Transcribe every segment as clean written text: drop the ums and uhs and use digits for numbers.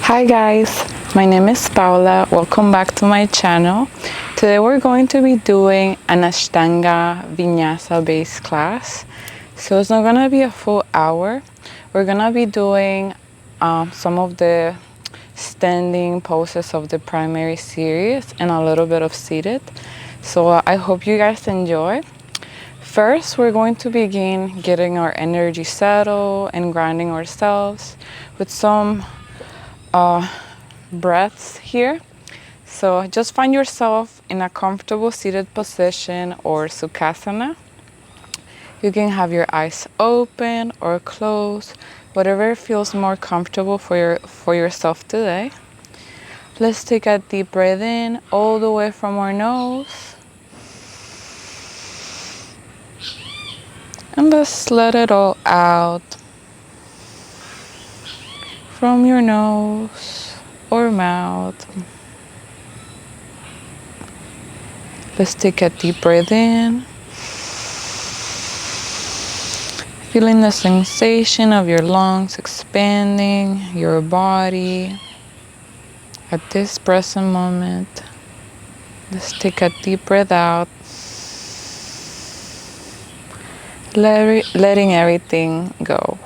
Hi guys, my name is Paula. Welcome back to my channel. Today we're going to be doing an Ashtanga Vinyasa based class. So it's not going to be a full hour. We're going to be doing some of the standing poses of the primary series and a little bit of seated. So I hope you guys enjoy. First, we're going to begin getting our energy settled and grounding ourselves with some breaths here. So just find yourself in a comfortable seated position or Sukhasana. You can have your eyes open or closed, whatever feels more comfortable for yourself today. Let's take a deep breath in all the way from our nose. And let's let it all out from your nose or mouth. Let's take a deep breath in. Feeling the sensation of your lungs expanding, your body at this present moment. Let's take a deep breath out. Letting everything go.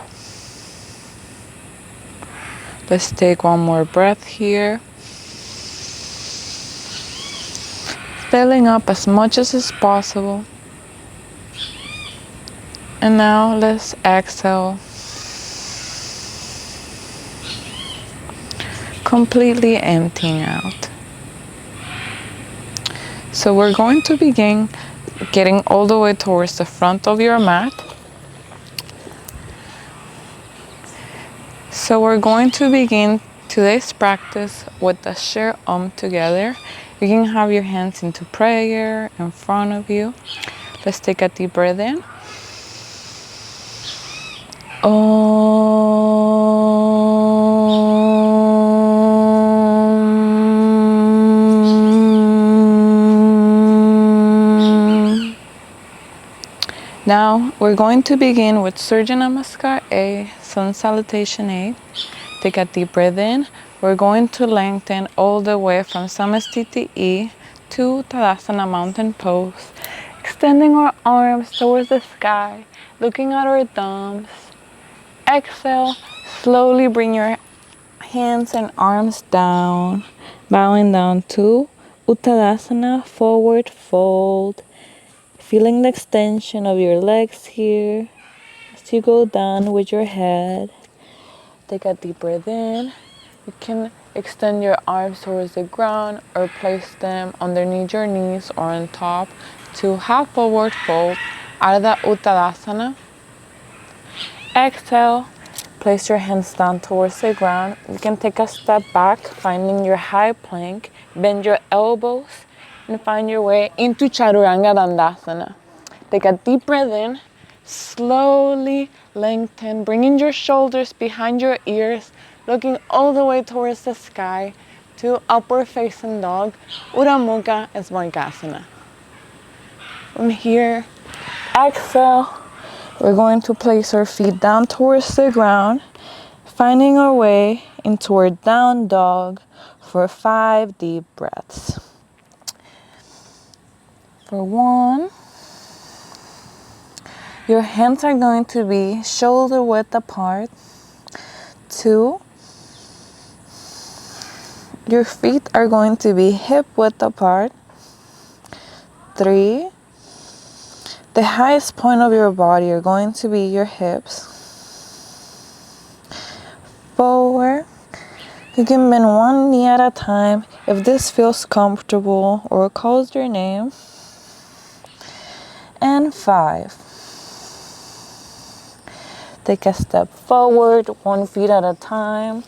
Let's take one more breath here. Filling up as much as is possible. And now let's exhale. Completely emptying out. So we're going to begin getting all the way towards the front of your mat. So we're going to begin today's practice with the share together. You can have your hands into prayer in front of you. Let's take a deep breath in. Now we're going to begin with Surya Namaskar A, Sun Salutation A. Take a deep breath in. We're going to lengthen all the way from Samastiti E to Tadasana Mountain Pose, extending our arms towards the sky, looking at our thumbs. Exhale, slowly bring your hands and arms down, bowing down to Uttanasana, forward fold. Feeling the extension of your legs here as you go down with your head. Take a deep breath in. You can extend your arms towards the ground or place them underneath your knees or on top to half forward fold, Ardha Uttanasana. Exhale, place your hands down towards the ground. You can take a step back, finding your high plank. Bend your elbows and find your way into Chaturanga Dandasana. Take a deep breath in. Slowly lengthen, bringing your shoulders behind your ears, looking all the way towards the sky to upward facing dog, Urdhva Mukha Svangasana. From here, exhale. We're going to place our feet down towards the ground, finding our way into our down dog for 5 deep breaths. For 1, your hands are going to be shoulder width apart. 2, your feet are going to be hip width apart. 3, the highest point of your body are going to be your hips. 4, you can bend one knee at a time if this feels comfortable or calls your name. And 5, take a step forward, 1 foot at a time,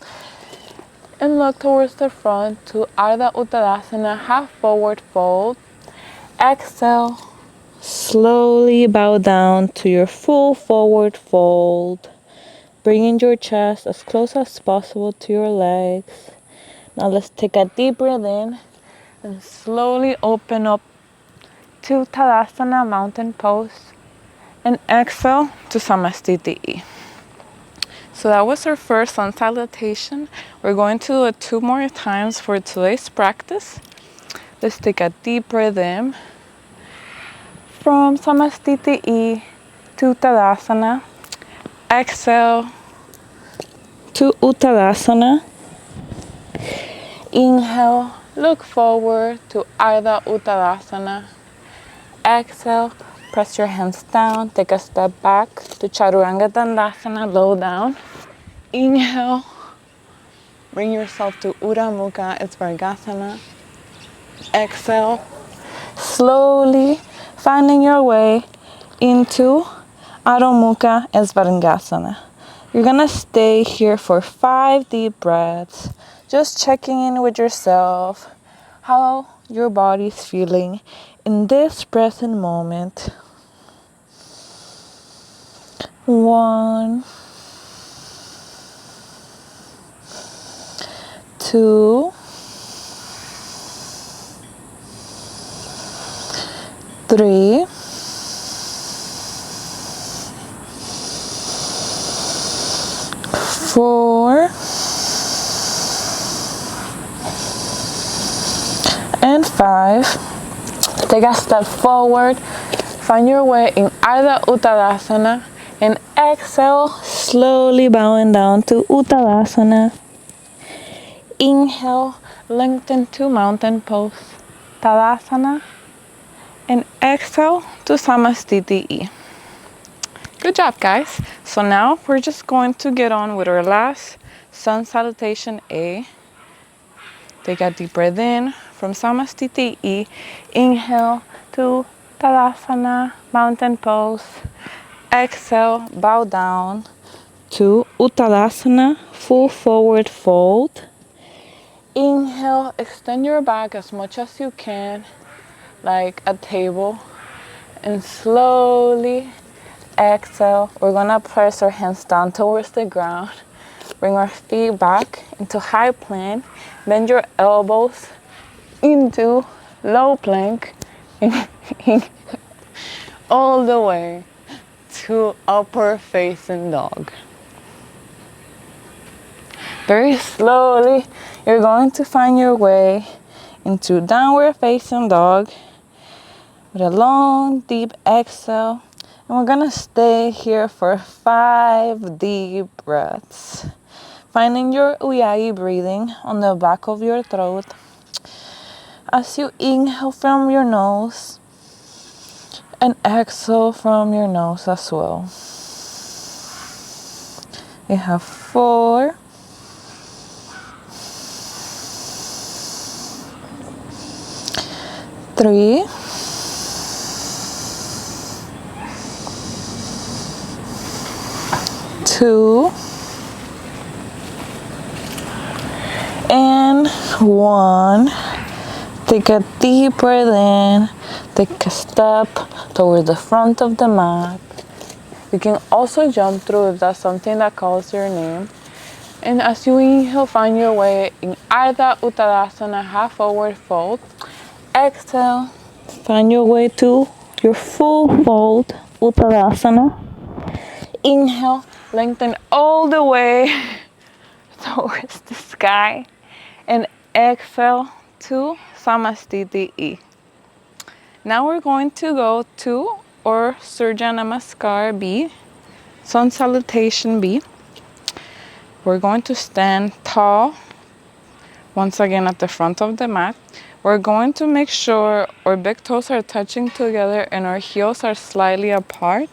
and look towards the front to Ardha Uttanasana, half forward fold. Exhale, slowly bow down to your full forward fold, bringing your chest as close as possible to your legs. Now let's take a deep breath in and slowly open up to Tadasana Mountain Pose, and exhale to Samastiti E. So that was our first sun salutation. We're going to do it 2 more times for today's practice. Let's take a deep breath in from Samastiti I to Tadasana. Exhale to Uttanasana. Inhale, look forward to Ardha Uttanasana. Exhale, press your hands down, take a step back to Chaturanga Dandasana, low down. Inhale, bring yourself to Urdhva Mukha Svasana. Exhale, slowly finding your way into Adho Mukha Svasana. You're gonna stay here for 5 deep breaths, just checking in with yourself, how your body's feeling in this present moment. 1, 2, 3, 4, and 5. Take a step forward, find your way in Ardha Uttanasana, and exhale, slowly bowing down to Uttanasana. Inhale, lengthen to mountain pose, Tadasana, and exhale to Samastiti I. Good job, guys. So now we're just going to get on with our last sun salutation A. Take a deep breath in from Samastiti I. Inhale to Tadasana, mountain pose. Exhale, bow down to Uttanasana, full forward fold. Inhale, extend your back as much as you can, like a table. And slowly exhale, we're gonna press our hands down towards the ground. Bring our feet back into high plank. Bend your elbows into low plank. All the way to upper facing dog. Very slowly, you're going to find your way into downward facing dog with a long, deep exhale. And we're gonna stay here for 5 deep breaths. Finding your Uyagi breathing on the back of your throat. As you inhale from your nose and exhale from your nose as well. We have 4, 3, 2, and 1. Take a deep breath in. Take a step towards the front of the mat. You can also jump through if that's something that calls your name. And as you inhale, find your way in Ardha Uttanasana, half forward fold. Exhale, find your way to your full fold, Uttanasana. Inhale, lengthen all the way towards the sky. And exhale to Samastiti I. Now we're going to go to our Surya Namaskar B, Sun Salutation B. We're going to stand tall, once again at the front of the mat. We're going to make sure our big toes are touching together and our heels are slightly apart.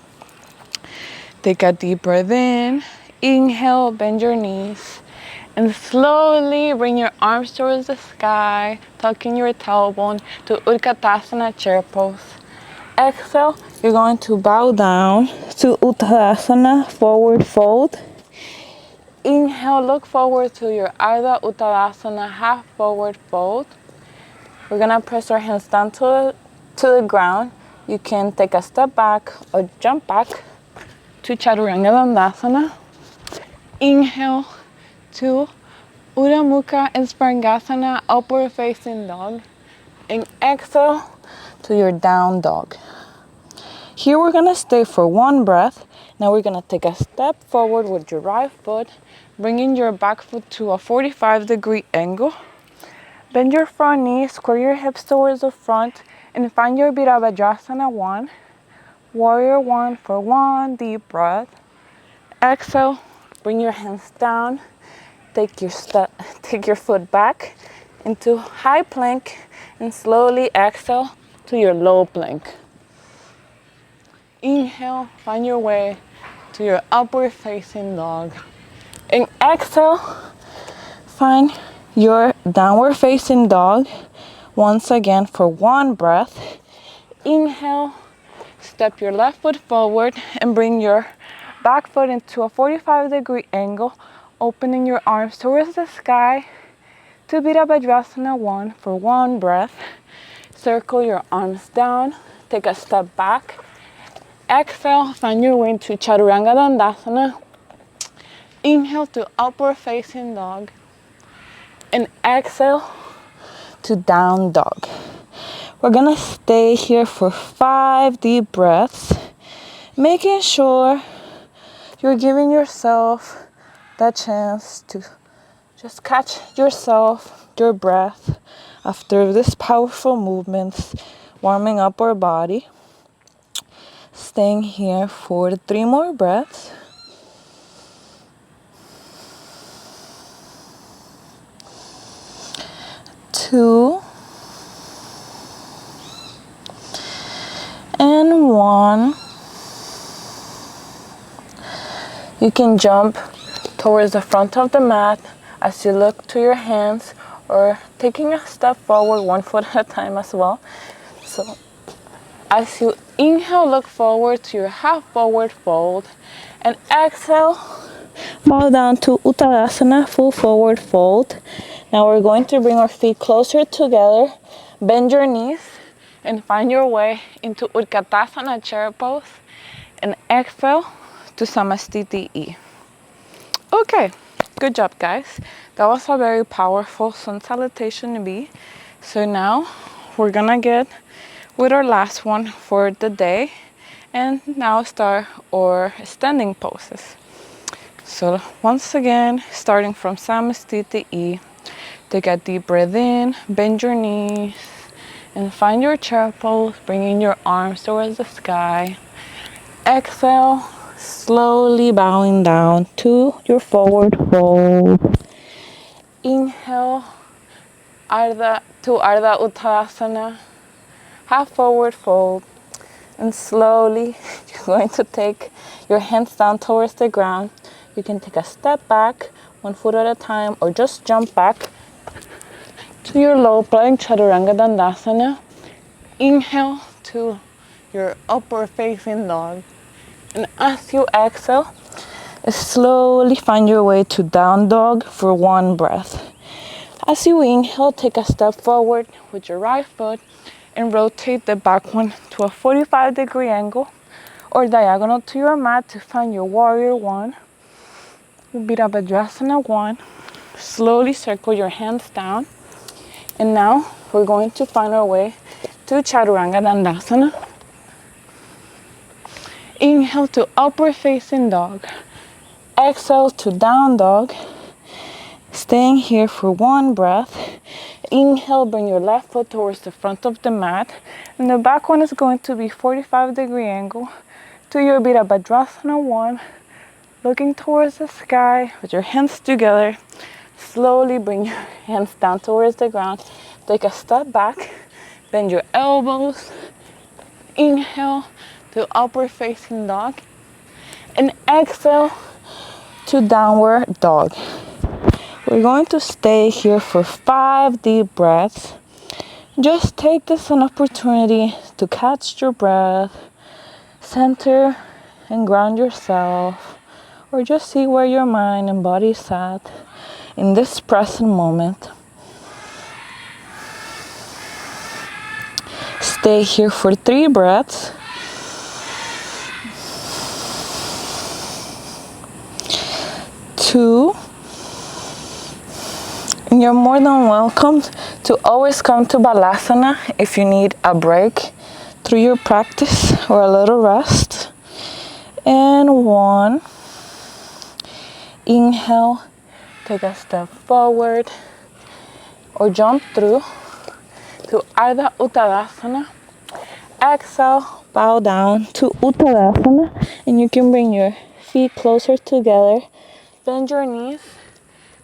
Take a deep breath in. Inhale, bend your knees. And slowly bring your arms towards the sky, tucking your tailbone to Utkatasana chair pose. Exhale, you're going to bow down to Uttanasana, forward fold. Inhale, look forward to your Ardha Uttanasana, half forward fold. We're gonna press our hands down to the ground. You can take a step back or jump back to Chaturanga Dandasana. Inhale to Urdhva Mukha Svasana, upward facing dog. And exhale to your down dog. Here we're gonna stay for 1 breath Now we're gonna take a step forward with your right foot, bringing your back foot to a 45-degree angle. Bend your front knee, square your hips towards the front, and find your Virabhadrasana 1. Warrior 1 for 1 deep breath. Exhale, bring your hands down. Take your foot back into high plank and slowly exhale to your low plank. Inhale, find your way to your upward facing dog. And exhale, find your downward facing dog once again for 1 breath. Inhale, step your left foot forward and bring your back foot into a 45-degree angle, opening your arms towards the sky to Virabhadrasana 1 for 1 breath. Circle your arms down, take a step back. Exhale, find your way to Chaturanga Dandasana. Inhale to upward facing dog. And exhale to down dog. We're gonna stay here for 5 deep breaths, making sure you're giving yourself that chance to just catch yourself, your breath, after this powerful movements, warming up our body. Staying here for 3 more breaths. Two. And 1. You can jump towards the front of the mat as you look to your hands, or taking a step forward 1 foot at a time as well. So as you inhale, look forward to your half forward fold, and exhale, fall down to Uttanasana, full forward fold. Now we're going to bring our feet closer together, bend your knees, and find your way into Utkatasana chair pose, and exhale to Samastiti I. Okay, good job guys. That was a very powerful sun salutation B. So now we're gonna get with our last one for the day, and now start our standing poses. So once again, starting from Samastiti I, take a deep breath in, bend your knees, and find your chair pose, bringing your arms towards the sky. Exhale, slowly bowing down to your forward fold. Inhale, Ardha Uttanasana, half forward fold, and slowly you're going to take your hands down towards the ground. You can take a step back, 1 foot at a time, or just jump back to your low plank, Chaturanga Dandasana. Inhale to your upward facing dog. And as you exhale, slowly find your way to down dog for 1 breath. As you inhale, take a step forward with your right foot and rotate the back one to a 45-degree angle or diagonal to your mat to find your warrior 1. Virabhadrasana 1. Slowly circle your hands down. And now we're going to find our way to Chaturanga Dandasana. Inhale to upward facing dog. Exhale to down dog. Staying here for 1 breath. Inhale, bring your left foot towards the front of the mat. And the back one is going to be 45-degree angle to your Virabhadrasana 1. Looking towards the sky with your hands together. Slowly bring your hands down towards the ground. Take a step back. Bend your elbows. Inhale to upward facing dog. And exhale to downward dog. We're going to stay here for 5 deep breaths. Just take this an opportunity to catch your breath, center and ground yourself, or just see where your mind and body is at in this present moment. Stay here for 3 breaths. 2. You're more than welcome to always come to Balasana if you need a break through your practice or a little rest. And 1. Inhale, take a step forward or jump through to Ardha Uttanasana. Exhale, bow down to Uttanasana, and you can bring your feet closer together. Bend your knees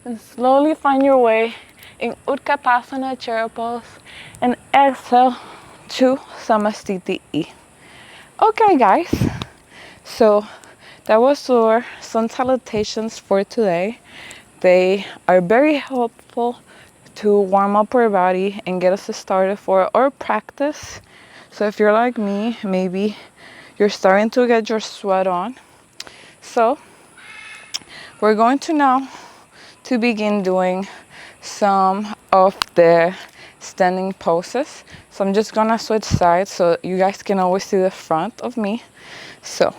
and slowly find your way in Utkatasana chair pose, and exhale to Samastiti I. Okay guys, so that was our sun salutations for today. They are very helpful to warm up our body and get us started for our practice. So if you're like me, maybe you're starting to get your sweat on. So we're going to now to begin doing some of the standing poses. So I'm just gonna switch sides so you guys can always see the front of me. So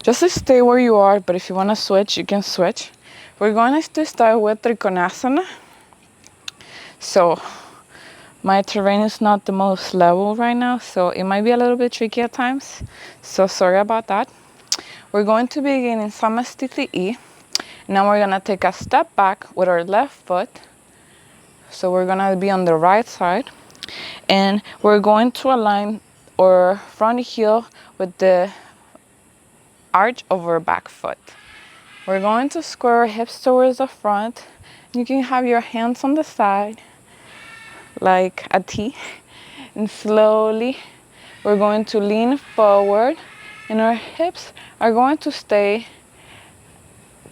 just to stay where you are, but if you wanna switch, you can switch. We're going to start with Trikonasana. So my terrain is not the most level right now, so it might be a little bit tricky at times. So sorry about that. We're going to begin in Samastiti I. Now we're gonna take a step back with our left foot. So we're gonna be on the right side. And we're going to align our front heel with the arch of our back foot. We're going to square our hips towards the front. You can have your hands on the side like a T, and slowly we're going to lean forward, and our hips are going to stay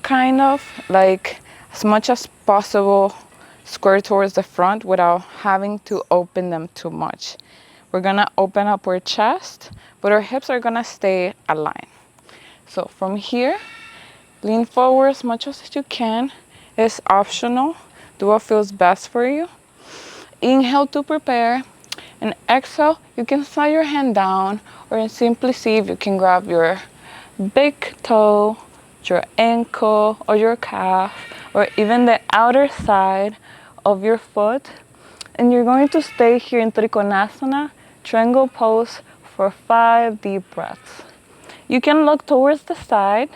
kind of like as much as possible square towards the front without having to open them too much. We're gonna open up our chest, but our hips are gonna stay aligned. So from here, lean forward as much as you can. It's optional. Do what feels best for you. Inhale to prepare, and exhale, you can slide your hand down or simply see if you can grab your big toe, your ankle or your calf, or even the outer side of your foot. And you're going to stay here in Trikonasana, triangle pose, for 5 deep breaths. You can look towards the side,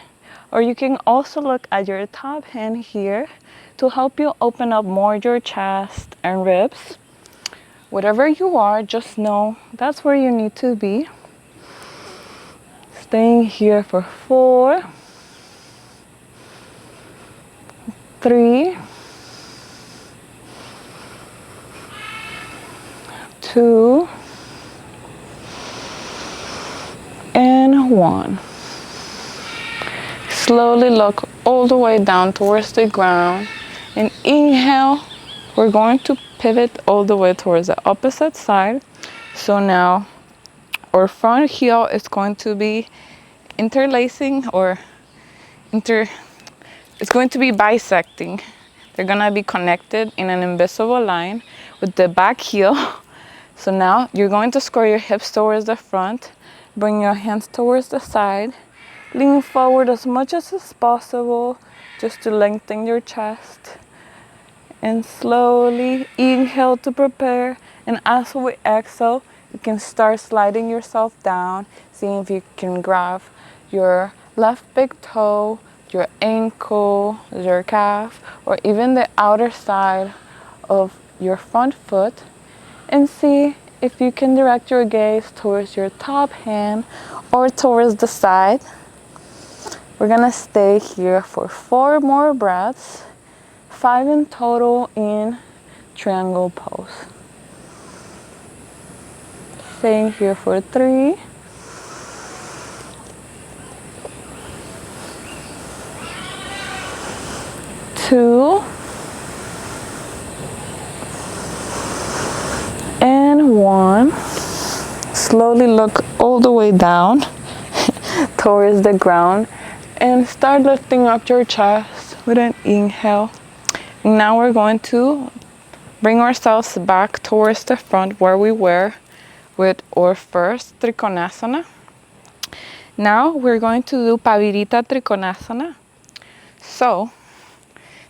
or you can also look at your top hand here to help you open up more your chest and ribs. Whatever you are, just know that's where you need to be. Staying here for 4, 3, 2, and 1. Slowly look all the way down towards the ground, and inhale. We're going to pivot all the way towards the opposite side. So now our front heel is going to be interlacing or it's going to be bisecting. They're gonna be connected in an invisible line with the back heel. So now you're going to square your hips towards the front, bring your hands towards the side, lean forward as much as is possible just to lengthen your chest. And slowly inhale to prepare, and as we exhale, you can start sliding yourself down, seeing if you can grab your left big toe, your ankle, your calf, or even the outer side of your front foot, and see if you can direct your gaze towards your top hand or towards the side. We're gonna stay here for 4 more breaths, 5 in total in triangle pose. Staying here for 3, 2, and 1. Slowly look all the way down towards the ground and start lifting up your chest with an inhale. Now we're going to bring ourselves back towards the front where we were with our first Trikonasana. Now we're going to do Pavirita Trikonasana. So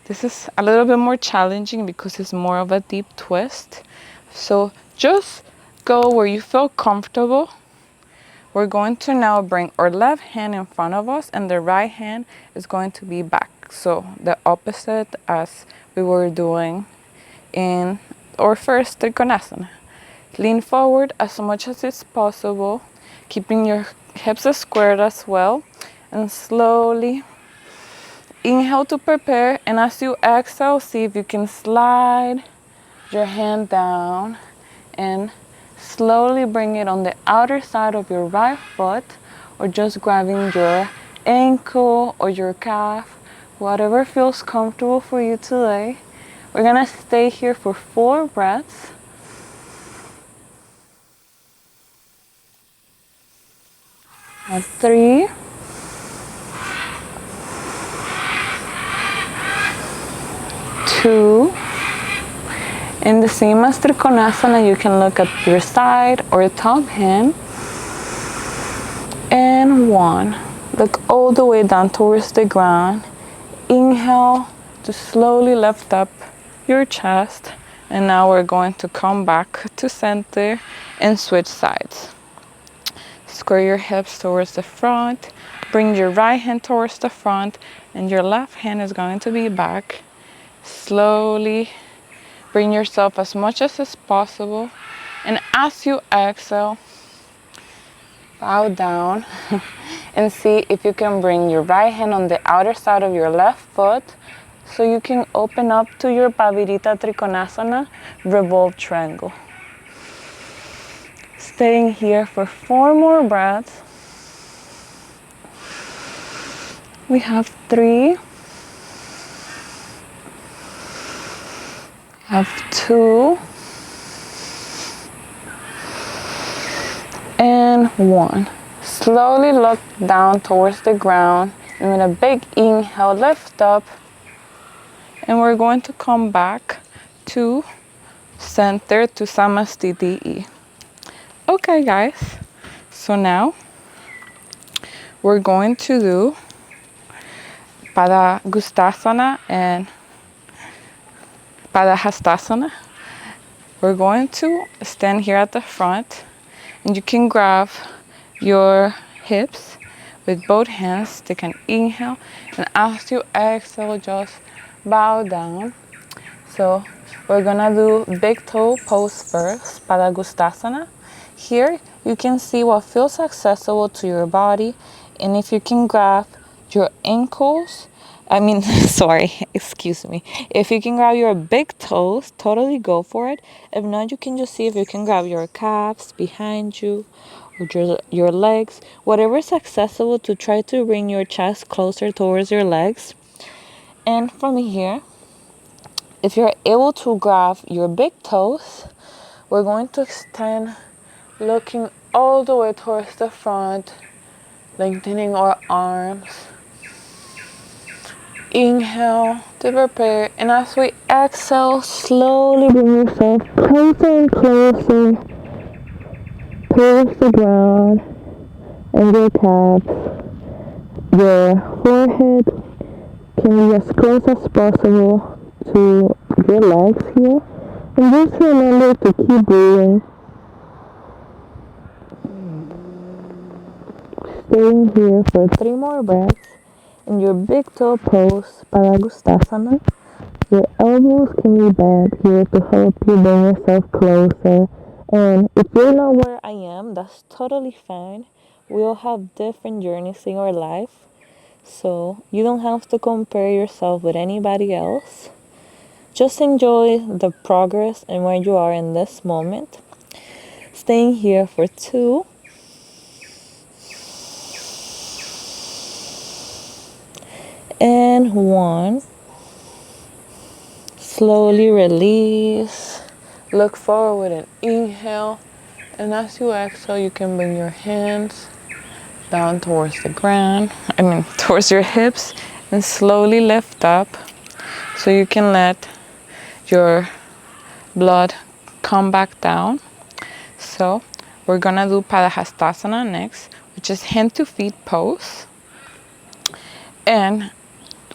this is a little bit more challenging because it's more of a deep twist. So just go where you feel comfortable, We're going to now bring our left hand in front of us and the right hand is going to be back. So the opposite as we were doing in our first Trikonasana. Lean forward as much as it's possible, keeping your hips squared as well, and slowly inhale to prepare, and as you exhale, see if you can slide your hand down and slowly bring it on the outer side of your right foot, or just grabbing your ankle or your calf, whatever feels comfortable for you today. We're gonna stay here for 4 breaths. And 3, 2, and the same as Trikonasana, you can look at your side or top hand. And 1. Look all the way down towards the ground. Inhale to slowly lift up your chest. And now we're going to come back to center and switch sides. Square your hips towards the front. Bring your right hand towards the front and your left hand is going to be back. Slowly bring yourself as much as is possible. And as you exhale, bow down and see if you can bring your right hand on the outer side of your left foot so you can open up to your Pavirita Trikonasana revolved triangle. Staying here for 4 more breaths. We have 3, have 2, and 1. Slowly look down towards the ground and with a big inhale, lift up. And we're going to come back to center to Samastiti. Okay, guys. So now we're going to do Padagustasana and Padahastasana. We're going to stand here at the front and you can grab your hips with both hands. Take an inhale and as you exhale, just bow down. So we're gonna do big toe pose first, Padagustasana. Here you can see what feels accessible to your body, and if you can grab your ankles, excuse me. If you can grab your big toes, totally go for it. If not, you can just see if you can grab your calves behind you or your legs, whatever is accessible to try to bring your chest closer towards your legs. And from here, if you're able to grab your big toes, we're going to extend, looking all the way towards the front, lengthening our arms. Inhale to prepare, and as we exhale, slowly bring yourself closer and closer towards the ground and your calves. Your forehead can be as close as possible to your legs here. And just remember to keep breathing. Staying here for 3 more breaths. In your big toe pose, Padagustasana, your elbows can be bent here to help you bring yourself closer. And if you're not where I am, that's totally fine. We all have different journeys in our life. So you don't have to compare yourself with anybody else. Just enjoy the progress and where you are in this moment. Staying here for 2. And 1. Slowly release. Look forward with an inhale. And as you exhale, you can bring your hands down towards the ground. Towards your hips. And slowly lift up. So you can let your blood come back down. So we're gonna do Padahastasana next, which is hand to feet pose. And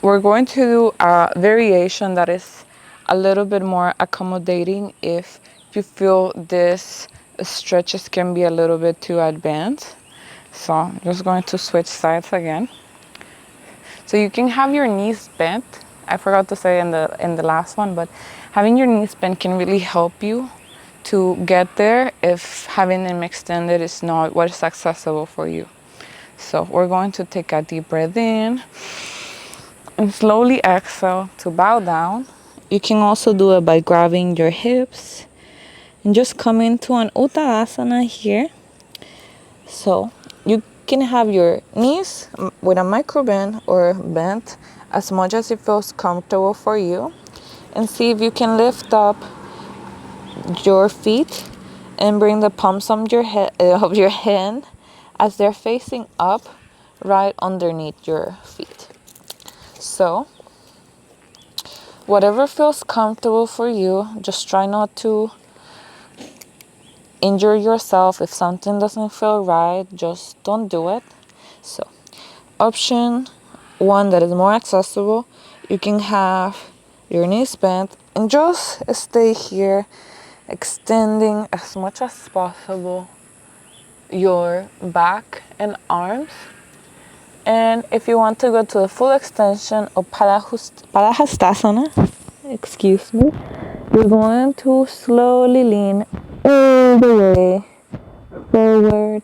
we're going to do a variation that is a little bit more accommodating if you feel this stretches can be a little bit too advanced. So I'm just going to switch sides again. So you can have your knees bent. I forgot to say in the last one, but having your knees bent can really help you to get there if having them extended is not what is accessible for you. So we're going to take a deep breath in and slowly exhale to bow down. You can also do it by grabbing your hips and just come into an Uttanasana here. So you can have your knees with a micro bend or bent as much as it feels comfortable for you, and see if you can lift up your feet and bring the palms of your hand as they're facing up right underneath your feet. So whatever feels comfortable for you, just try not to injure yourself. If something doesn't feel right, just don't do it. So option one that is more accessible, you can have your knees bent and just stay here, extending as much as possible your back and arms. And if you want to go to the full extension of Parahastasana, excuse me, you're going to slowly lean all the way forward,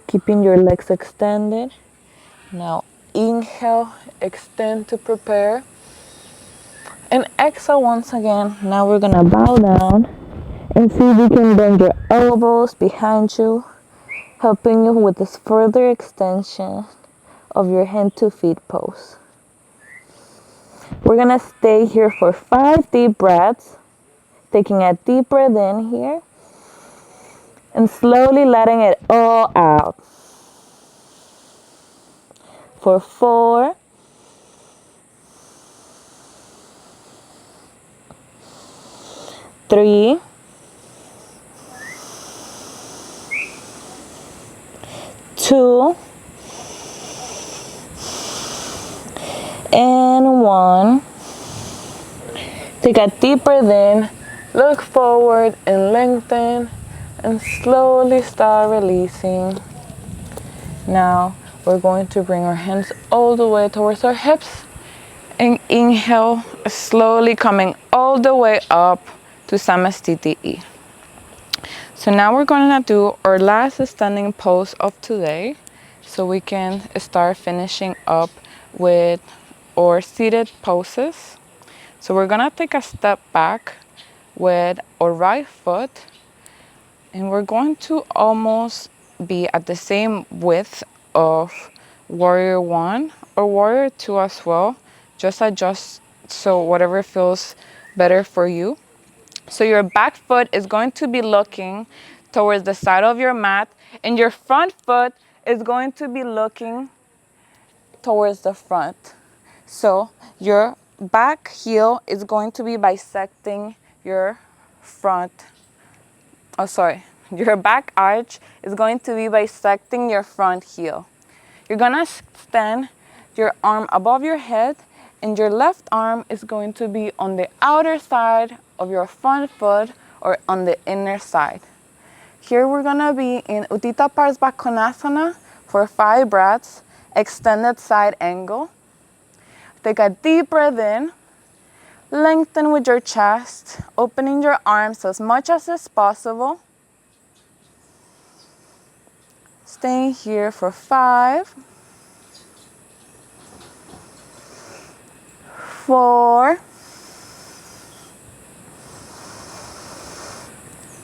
keeping your legs extended. Now inhale, extend to prepare, and exhale once again. Now we're gonna bow down and see if you can bend your elbows behind you, helping you with this further extension of your hand to feet pose. We're gonna stay here for 5 deep breaths, taking a deep breath in here and slowly letting it all out. For 4, 3, 2, and 1. Take a deep breath in, look forward and lengthen, and slowly start releasing. Now we're going to bring our hands all the way towards our hips and inhale, slowly coming all the way up to Samasthiti I. So now we're going to do our last standing pose of today, so we can start finishing up with our seated poses. So we're going to take a step back with our right foot, and we're going to almost be at the same width of Warrior 1 or Warrior 2 as well. Just adjust so whatever feels better for you. So your back foot is going to be looking towards the side of your mat, and your front foot is going to be looking towards the front. So your back heel is going to be bisecting your your back arch is going to be bisecting your front heel. You're gonna extend your arm above your head, and your left arm is going to be on the outer side of your front foot or on the inner side. Here we're gonna be in Utthita Parsvakonasana for 5 breaths, extended side angle. Take a deep breath in, lengthen with your chest, opening your arms as much as is possible. Staying here for 5, 4,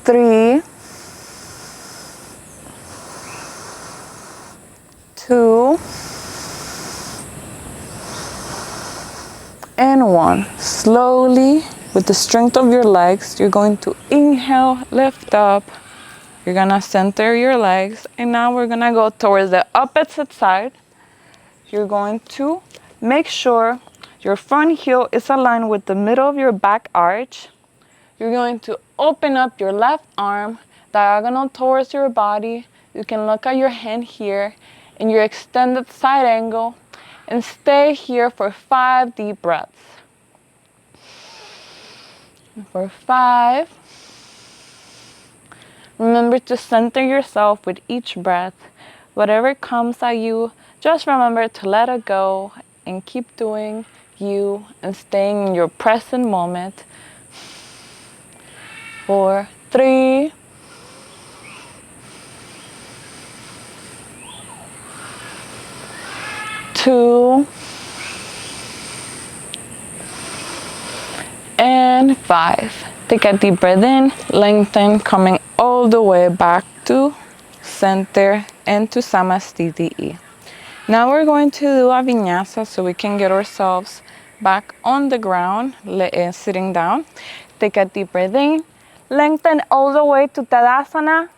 3, 2, and 1. Slowly, with the strength of your legs, you're going to inhale, lift up. You're gonna center your legs, and now we're gonna go towards the opposite side. You're going to make sure your front heel is aligned with the middle of your back arch. You're going to open up your left arm diagonal towards your body. You can look at your hand here in your extended side angle and stay here for 5 deep breaths. For 5, remember to center yourself with each breath Whatever comes at you, just remember to let it go and keep doing you and staying in your present moment. 4, 3, 2, and 5. Take a deep breath in, lengthen, coming all the way back to center and to Samastiti. Now we're going to do a vinyasa so we can get ourselves back on the ground, sitting down. Take a deep breath in, lengthen all the way to Tadasana.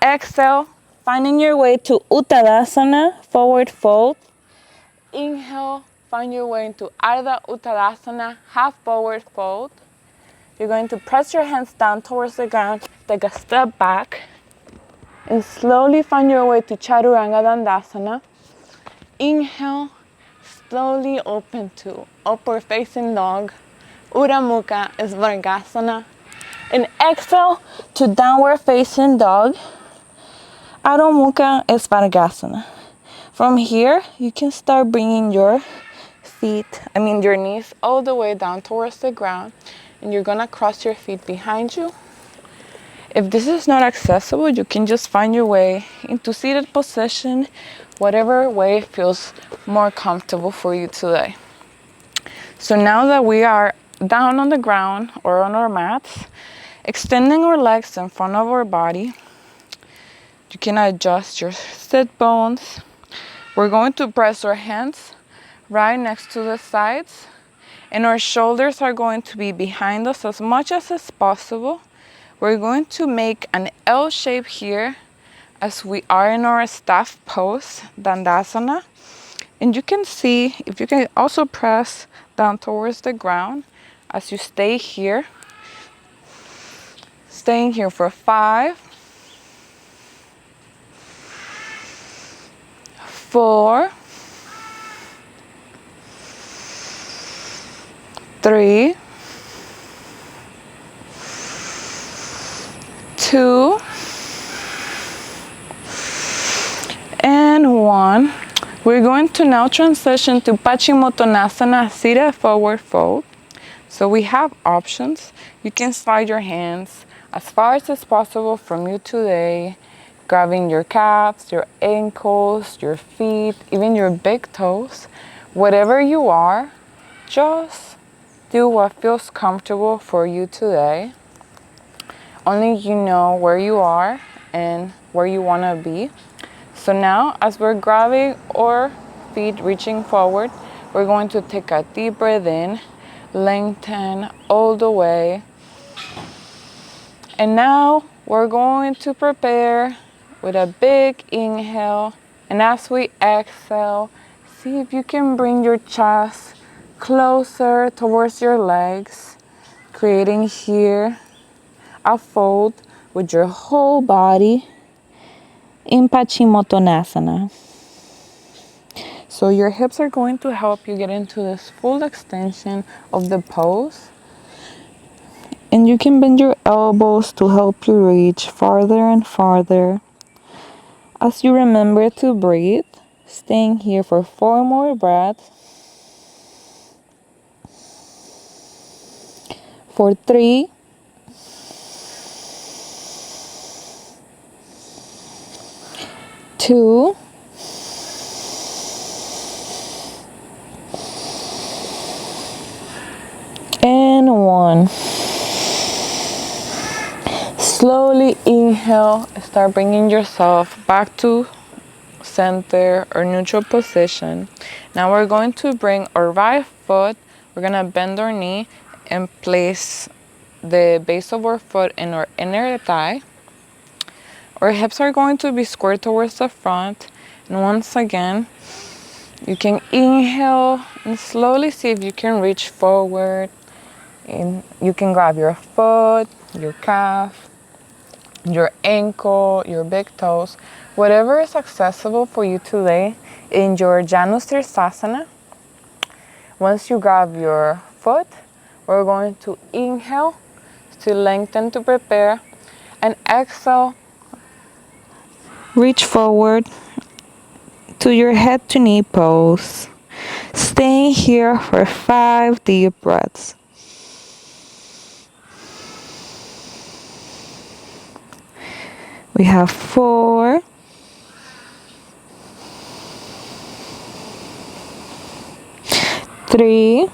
Exhale, finding your way to Uttanasana, forward fold. Inhale, find your way into Ardha Uttanasana, half forward fold. You're going to press your hands down towards the ground, take a step back, and slowly find your way to Chaturanga Dandasana. Inhale, slowly open to upward facing dog. Urdhva Mukha is Vargasana. And exhale to downward facing dog. Adho Mukha is Vargasana. From here, you can start bringing your your knees all the way down towards the ground. And you're gonna cross your feet behind you. If this is not accessible, you can just find your way into seated position, whatever way feels more comfortable for you today. So now that we are down on the ground or on our mats, extending our legs in front of our body, you can adjust your sit bones. We're going to press our hands right next to the sides, and our shoulders are going to be behind us as much as is possible. We're going to make an L shape here as we are in our staff pose, Dandasana. And you can see, if you can also press down towards the ground as you stay here. Staying here for 5, 4, 3, 2, and 1. We're going to now transition to Paschimottanasana, seated forward fold. So we have options. You can slide your hands as far as possible from you today, grabbing your calves, your ankles, your feet, even your big toes. Whatever you are, just do what feels comfortable for you today. Only you know where you are and where you want to be. So now, as we're grabbing our feet, reaching forward, we're going to take a deep breath in, lengthen all the way. And now we're going to prepare with a big inhale. And as we exhale, see if you can bring your chest closer towards your legs, creating here a fold with your whole body in Paschimottanasana. So your hips are going to help you get into this full extension of the pose. And you can bend your elbows to help you reach farther and farther. As you remember to breathe, staying here for 4 more breaths. For 3, 2, and 1. Slowly inhale, start bringing yourself back to center or neutral position. Now we're going to bring our right foot, we're going to bend our knee and place the base of our foot in our inner thigh. Our hips are going to be squared towards the front. And once again, you can inhale and slowly see if you can reach forward. And you can grab your foot, your calf, your ankle, your big toes, whatever is accessible for you today in your Janustirsasana. Once you grab your foot, we're going to inhale to lengthen to prepare, and exhale, reach forward to your head to knee pose. Staying here for 5 deep breaths. We have 4, 3,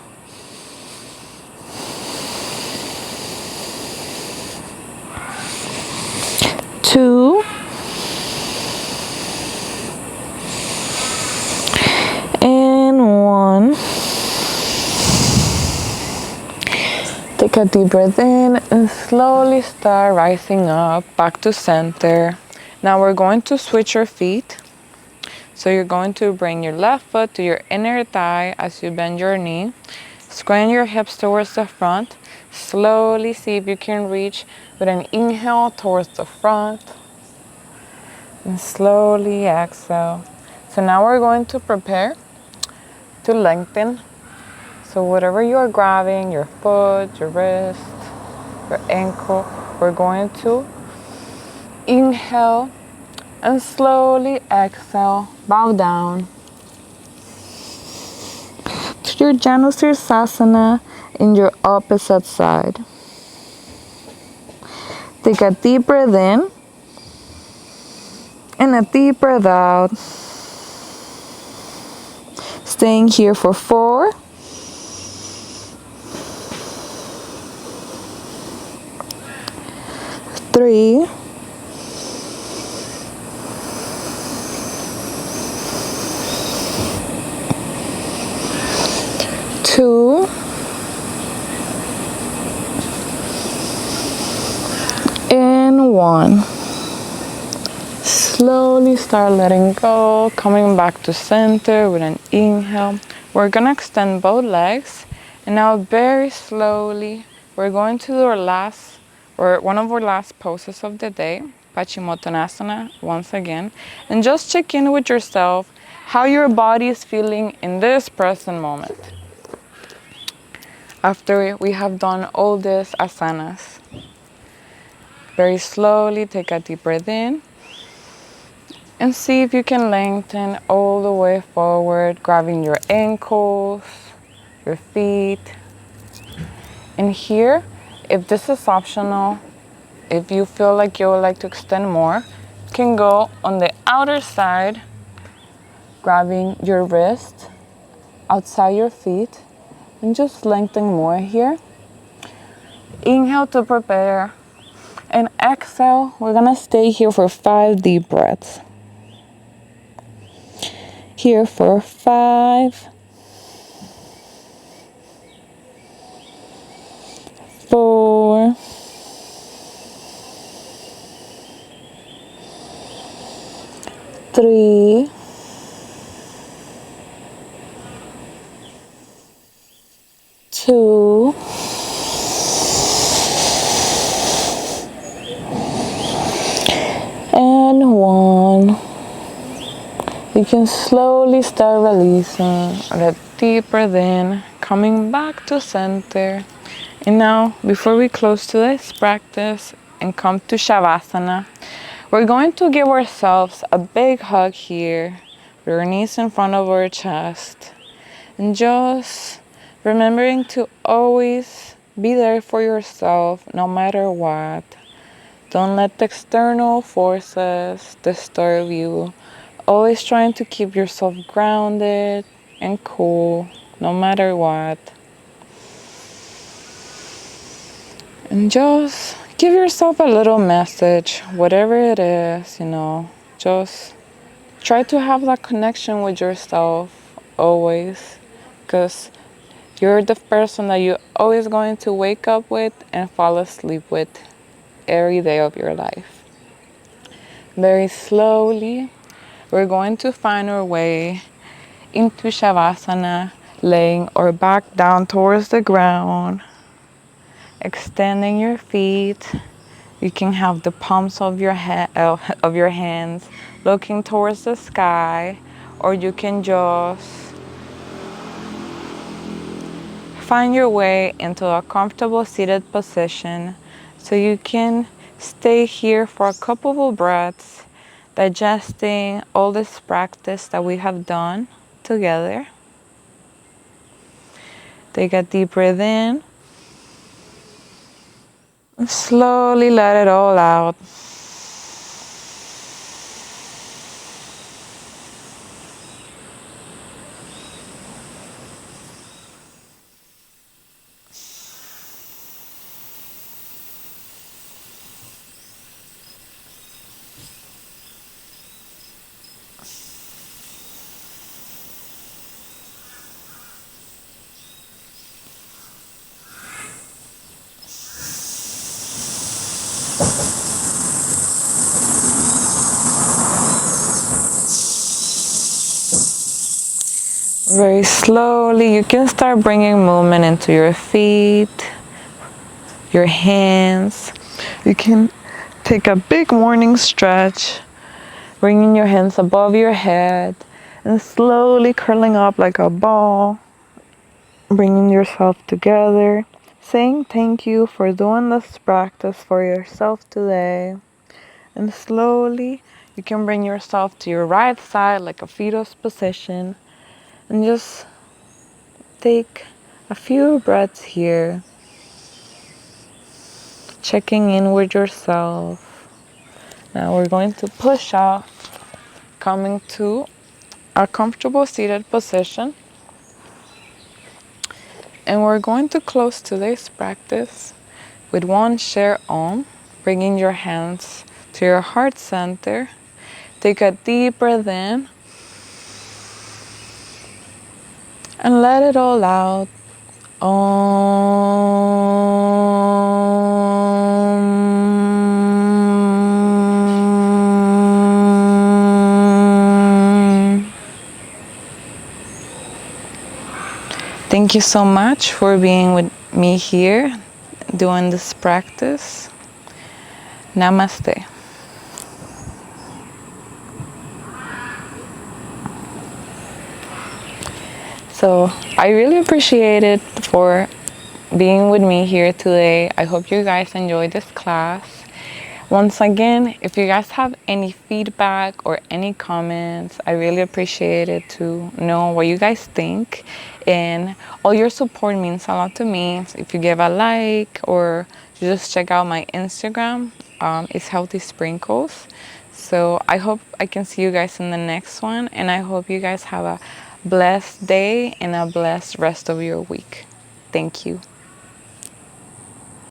2, and 1. Take a deep breath in and slowly start rising up back to center. Now we're going to switch your feet. So you're going to bring your left foot to your inner thigh as you bend your knee. Square your hips towards the front. Slowly see if you can reach with an inhale towards the front. And slowly exhale. So now we're going to prepare to lengthen. So whatever you are grabbing, your foot, your wrist, your ankle, we're going to inhale and slowly exhale, bow down to your Shavasana in your opposite side. Take a deep breath in and a deep breath out. Staying here for 4, 3, 2, and 1. Slowly start letting go, coming back to center with an inhale. We're gonna extend both legs, and now very slowly we're going to do one of our last poses of the day, Paschimottanasana, once again, and just check in with yourself how your body is feeling in this present moment. After we have done all these asanas, very slowly take a deep breath in and see if you can lengthen all the way forward, grabbing your ankles, your feet. And here, if this is optional, if you feel like you would like to extend more, you can go on the outer side, grabbing your wrist outside your feet, and just lengthen more here. Inhale to prepare, and exhale. We're gonna stay here for 5 deep breaths. Here for 5, 4, 3, 2, and 1. You can slowly start releasing a deep breath in, coming back to center. And now, before we close today's practice and come to Shavasana, we're going to give ourselves a big hug here, with our knees in front of our chest, and just remembering to always be there for yourself no matter what. Don't let the external forces disturb you. Always trying to keep yourself grounded and cool no matter what. And just give yourself a little message, whatever it is, just try to have that connection with yourself always, because you're the person that you're always going to wake up with and fall asleep with every day of your life. Very slowly, we're going to find our way into Shavasana, laying our back down towards the ground, extending your feet. You can have the palms of your hands looking towards the sky, or you can just find your way into a comfortable seated position so you can stay here for a couple of breaths, digesting all this practice that we have done together. Take a deep breath in and slowly let it all out. Very slowly, you can start bringing movement into your feet, your hands. You can take a big morning stretch, bringing your hands above your head and slowly curling up like a ball, bringing yourself together, saying thank you for doing this practice for yourself today. And slowly, you can bring yourself to your right side like a fetus position and just take a few breaths here, checking in with yourself. Now we're going to push off, coming to a comfortable seated position. And we're going to close today's practice with one share Om, bringing your hands to your heart center. Take a deep breath in and let it all out. Om. Thank you so much for being with me here doing this practice. Namaste. So I really appreciate it for being with me here today. I hope you guys enjoyed this class. Once again, if you guys have any feedback or any comments, I really appreciate it to know what you guys think. And all your support means a lot to me. If you give a like or just check out my Instagram, it's Healthy Sprinkles. So I hope I can see you guys in the next one. And I hope you guys have a blessed day and a blessed rest of your week. Thank you.